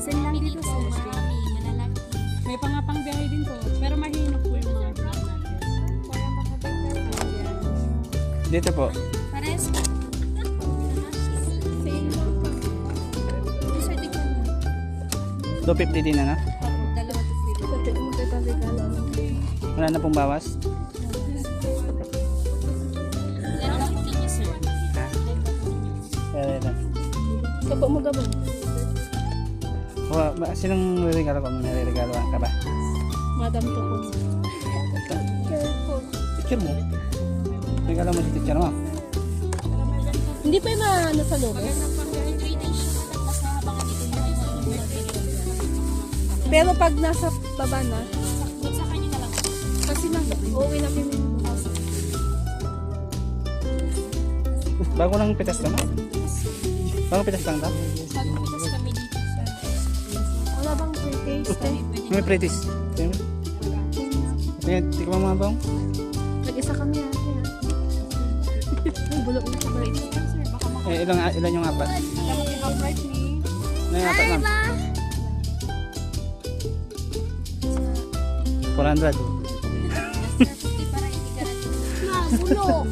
Send lang dito sa marami, malalaki. May pangapang biyahe din po. Pero mahinok po yung mga vlog natin. Dito po. Pares po. Same lang po. Ito sa di ko. 250 din ano? Dalawa to sila. Wala na pong bawas? Yan lang po ninyo, sir. Pero ito. Kabo mo gabon. Sinong niregalo ko? Niregalo ka ba? Madam to po. Picture mo. Regalo mo si teacher mo. Hindi pa yung ano sa loob. Pero pag nasa baba na, sa kanya na lang. Kasi uuwi na kami. Bago lang pitas ka na? Bago pitas lang ka? Pagpitas kami dito sa... Wala bang pre-taste? May pretis. Tingnan, tikman mo nga bang? Nag-isa kami ate. Ay, bulok na sa break. Ilan yung apat? Upright ni... Ilan yung apat ma'am? 400. Para hindi ka na... Bulok!